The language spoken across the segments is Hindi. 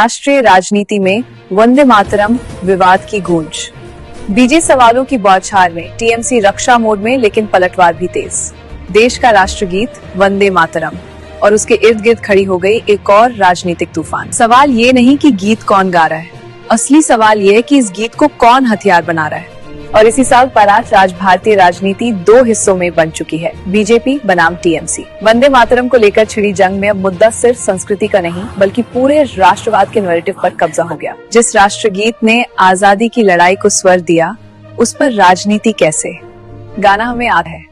राष्ट्रीय राजनीति में वंदे मातरम विवाद की गूंज। बीजे सवालों की बौछार में टीएमसी रक्षा मोड में, लेकिन पलटवार भी तेज। देश का राष्ट्रगीत वंदे मातरम और उसके इर्द गिर्द खड़ी हो गई एक और राजनीतिक तूफान। सवाल ये नहीं कि गीत कौन गा रहा है, असली सवाल ये है कि इस गीत को कौन हथियार बना रहा है। और इसी साल परात भारतीय राजनीति दो हिस्सों में बन चुकी है, बीजेपी बनाम टीएमसी। वंदे मातरम को लेकर छिड़ी जंग में अब मुद्दा सिर्फ संस्कृति का नहीं, बल्कि पूरे राष्ट्रवाद के नैरेटिव पर कब्जा हो गया। जिस राष्ट्रगीत ने आजादी की लड़ाई को स्वर दिया, उस पर राजनीति कैसे? गाना हमें याद है,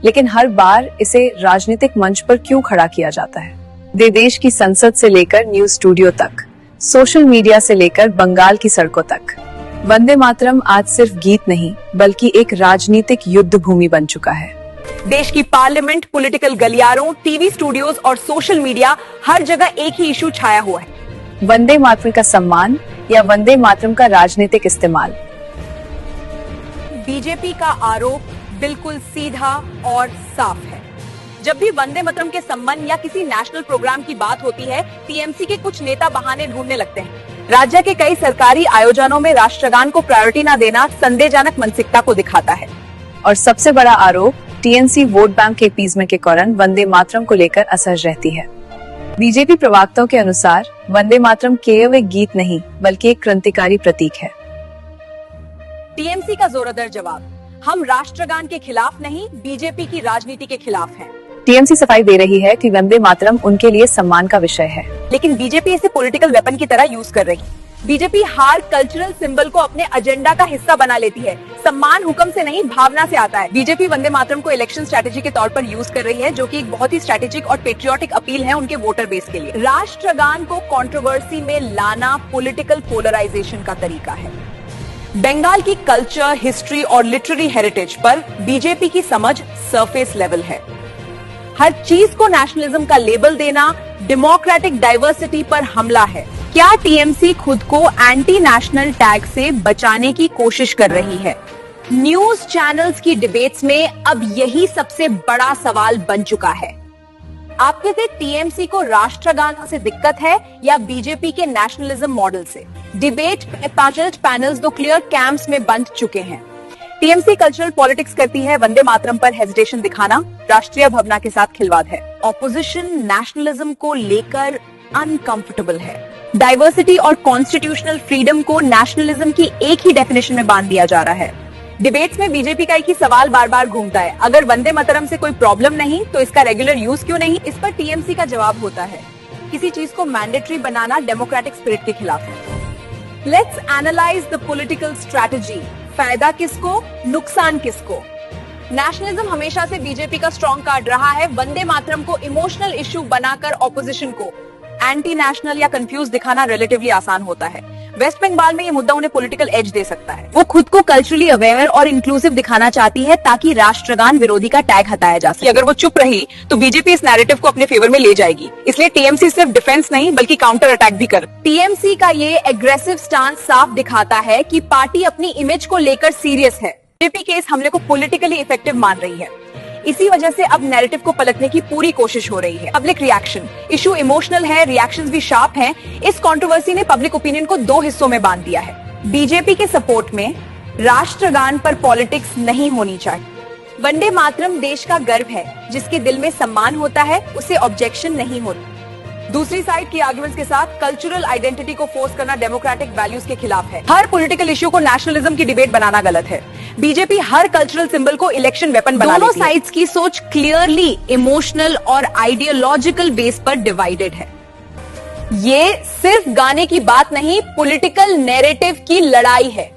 लेकिन हर बार इसे राजनीतिक मंच पर क्यों खड़ा किया जाता है? देश की संसद से लेकर न्यूज स्टूडियो तक, सोशल मीडिया से लेकर बंगाल की सड़कों तक, वंदे मातरम आज सिर्फ गीत नहीं, बल्कि एक राजनीतिक युद्ध भूमि बन चुका है। देश की पार्लियामेंट, पॉलिटिकल गलियारों, टीवी स्टूडियोज और सोशल मीडिया, हर जगह एक ही इशू छाया हुआ है। वंदे मातरम का सम्मान या वंदे मातरम का राजनीतिक इस्तेमाल। बीजेपी का आरोप बिल्कुल सीधा और साफ है। जब भी वंदे मातरम के सम्मान या किसी नेशनल प्रोग्राम की बात होती है, टीएमसी के कुछ नेता बहाने ढूंढने लगते हैं। राज्य के कई सरकारी आयोजनों में राष्ट्रगान को प्रायोरिटी न देना संदेहजनक मानसिकता को दिखाता है। और सबसे बड़ा आरोप टीएमसी वोट बैंक के अपीजमेंट के कारण वंदे मातरम को लेकर असहज रहती है। बीजेपी प्रवक्ताओं के अनुसार वंदे मातरम केवल एक गीत नहीं, बल्कि एक क्रांतिकारी प्रतीक है। टीएमसी का जोरदार जवाब, हम राष्ट्रगान के खिलाफ नहीं, बीजेपी की राजनीति के खिलाफ हैं। टीएमसी सफाई दे रही है कि वंदे मातरम उनके लिए सम्मान का विषय है, लेकिन बीजेपी इसे पॉलिटिकल वेपन की तरह यूज कर रही है। बीजेपी हर कल्चरल सिंबल को अपने एजेंडा का हिस्सा बना लेती है। सम्मान हुक्म से नहीं, भावना से आता है। बीजेपी वंदे मातरम को इलेक्शन स्ट्रेटेजी के तौर पर यूज कर रही है, जो कि एक बहुत ही स्ट्रेटेजिक और पेट्रियोटिक अपील है उनके वोटर बेस के लिए। राष्ट्रगान को कंट्रोवर्सी में लाना पॉलिटिकल पोलराइजेशन का तरीका है। बंगाल की कल्चर, हिस्ट्री और लिटरेरी हेरिटेज पर बीजेपी की समझ सरफेस लेवल है। हर चीज को नेशनलिज्म का लेबल देना डेमोक्रेटिक डाइवर्सिटी पर हमला है। क्या टीएमसी खुद को एंटी नेशनल टैग से बचाने की कोशिश कर रही है? न्यूज चैनल्स की डिबेट्स में अब यही सबसे बड़ा सवाल बन चुका है। आप कहते टीएमसी को राष्ट्रगान से दिक्कत है या बीजेपी के नेशनलिज्म मॉडल से? डिबेट पैनल्स दो क्लियर कैंप्स में बंट चुके हैं। टीएमसी कल्चरल पॉलिटिक्स करती है, वंदे मातरम पर हेजिटेशन दिखाना राष्ट्रीय भावना के साथ खिलवाड़ है। ऑपोजिशन नेशनलिज्म को लेकर अनकंफर्टेबल है। डाइवर्सिटी और कॉन्स्टिट्यूशनल फ्रीडम को नेशनलिज्म की एक ही डेफिनेशन में बांध दिया जा रहा है। डिबेट्स में बीजेपी का एक ही सवाल बार बार घूमता है, अगर वंदे मातरम से कोई प्रॉब्लम नहीं तो इसका रेगुलर यूज क्यों नहीं? इस पर टीएमसी का जवाब होता है, किसी चीज को मैंडेटरी बनाना डेमोक्रेटिक स्पिरिट के खिलाफ है। Let's analyse the political strategy. फायदा किसको, नुकसान किसको? नेशनलिज्म हमेशा से बीजेपी का स्ट्रॉन्ग कार्ड रहा है। वंदे मातरम को इमोशनल इश्यू बनाकर ऑपोजिशन को एंटी नेशनल या कंफ्यूज दिखाना रिलेटिवली आसान होता है। वेस्ट बंगाल में ये मुद्दा उन्हें पॉलिटिकल एज दे सकता है। वो खुद को कल्चरली अवेयर और इंक्लूसिव दिखाना चाहती है, ताकि राष्ट्रगान विरोधी का टैग हटाया जा सके। अगर वो चुप रही तो बीजेपी इस नैरेटिव को अपने फेवर में ले जाएगी। इसलिए टीएमसी सिर्फ डिफेंस नहीं, बल्कि काउंटर अटैक भी कर। टीएमसी का ये एग्रेसिव स्टांस साफ दिखाता है कि पार्टी अपनी इमेज को लेकर सीरियस है। बीजेपी के इस हमले को पॉलिटिकली इफेक्टिव मान रही है। इसी वजह से अब नैरेटिव को पलटने की पूरी कोशिश हो रही है। पब्लिक रिएक्शन, इशू इमोशनल है, रिएक्शंस भी शार्प हैं। इस कंट्रोवर्सी ने पब्लिक ओपिनियन को दो हिस्सों में बांध दिया है। बीजेपी के सपोर्ट में राष्ट्रगान पर पॉलिटिक्स नहीं होनी चाहिए। वंदे मातरम देश का गर्व है, जिसके दिल में सम्मान होता है, उसे ऑब्जेक्शन नहीं होती। दूसरी साइड की आर्गुमेंट्स के साथ कल्चरल आइडेंटिटी को फोर्स करना डेमोक्रेटिक वैल्यूज के खिलाफ है। हर पॉलिटिकल इश्यू को नेशनलिज्म की डिबेट बनाना गलत है। बीजेपी हर कल्चरल सिंबल को इलेक्शन वेपन बना लेती है। दोनों साइड्स की सोच क्लियरली इमोशनल और आइडियोलॉजिकल बेस पर डिवाइडेड है। ये सिर्फ गाने की बात नहीं, पॉलिटिकल नैरेटिव की लड़ाई है।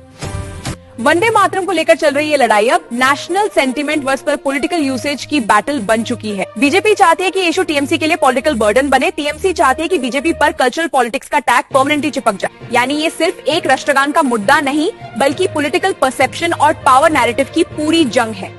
वंदे मातरम को लेकर चल रही ये लड़ाई अब national sentiment versus political usage की बैटल बन चुकी है। बीजेपी चाहती है कि इशू टीएमसी के लिए पॉलिटिकल बर्डन बने, टीएमसी चाहती है कि बीजेपी पर कल्चरल पॉलिटिक्स का टैग परमानेंटली चिपक जाए। यानी ये सिर्फ एक राष्ट्रगान का मुद्दा नहीं, बल्कि पॉलिटिकल परसेप्शन और पावर नैरेटिव की पूरी जंग है।